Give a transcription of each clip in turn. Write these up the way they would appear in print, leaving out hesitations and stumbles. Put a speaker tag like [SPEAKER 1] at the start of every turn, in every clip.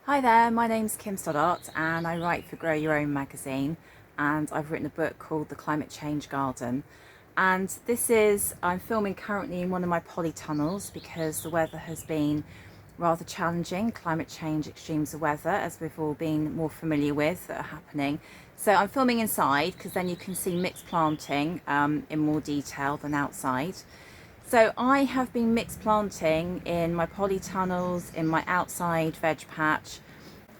[SPEAKER 1] Hi there, my name's Kim Stoddart and I write for Grow Your Own magazine, and I've written a book called The Climate Change Garden. And I'm filming currently in one of my polytunnels because the weather has been rather challenging, climate change, extremes of weather, as we've all been more familiar with, that are happening. So I'm filming inside because then you can see mixed planting in more detail than outside. So I have been mixed planting in my polytunnels, in my outside veg patch,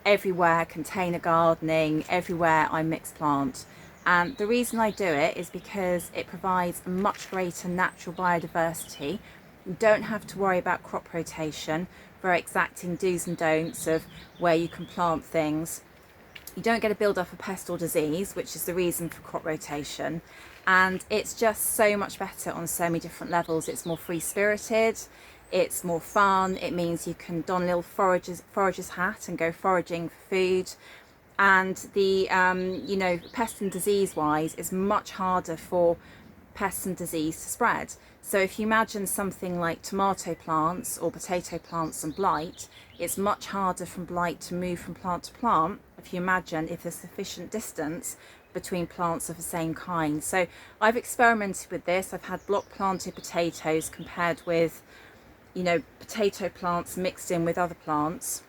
[SPEAKER 1] everywhere, container gardening, everywhere I mix plant. And the reason I do it is because it provides a much greater natural biodiversity. You don't have to worry about crop rotation, very exacting do's and don'ts of where you can plant things. You don't get a build up of pest or disease, which is the reason for crop rotation. And it's just so much better on so many different levels. It's more free spirited, it's more fun. It means you can don a little forager's hat and go foraging for food. And the pest and disease wise, it's much harder for pests and disease to spread. So if you imagine something like tomato plants or potato plants and blight, it's much harder from blight to move from plant to plant if you imagine if there's sufficient distance between plants of the same kind. So I've experimented with this. I've had block planted potatoes compared with potato plants mixed in with other plants,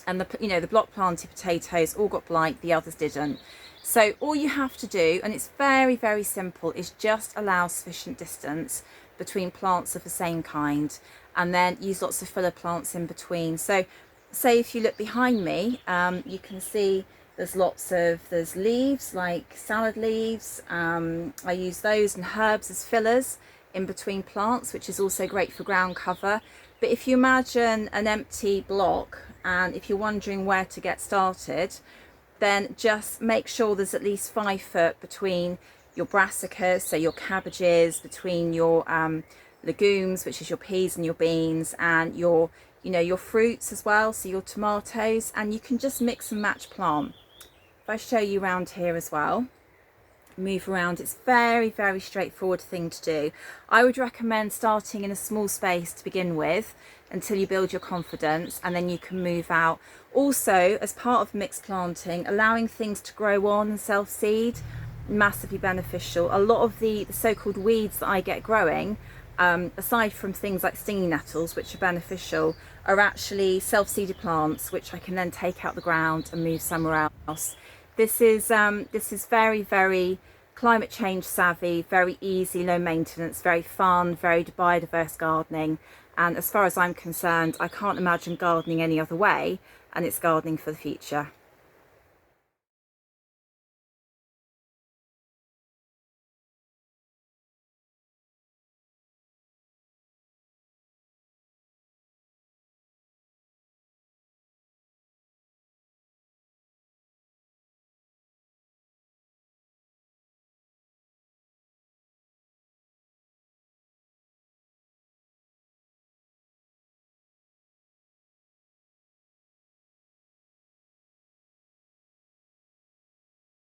[SPEAKER 1] and the block planted potatoes all got blight, the others didn't. So all you have to do, and it's very, very simple, is just allow sufficient distance between plants of the same kind, and then use lots of filler plants in between. So say if you look behind me, you can see there's leaves like salad leaves. I use those and herbs as fillers in between plants, which is also great for ground cover. But if you imagine an empty block, and if you're wondering where to get started, then just make sure there's at least 5 foot between your brassicas, so your cabbages, between your legumes, which is your peas and your beans, and your fruits as well, so your tomatoes. And you can just mix and match plant. If I show you around here as well, move around, it's very, very straightforward thing to do. I would recommend starting in a small space to begin with until you build your confidence, and then you can move out. Also, as part of mixed planting, allowing things to grow on and self-seed, massively beneficial. A lot of the so-called weeds that I get growing, aside from things like stinging nettles, which are beneficial, are actually self-seeded plants, which I can then take out the ground and move somewhere else. This is very, very climate change savvy, very easy, low maintenance, very fun, very biodiverse gardening. And as far as I'm concerned, I can't imagine gardening any other way, and it's gardening for the future.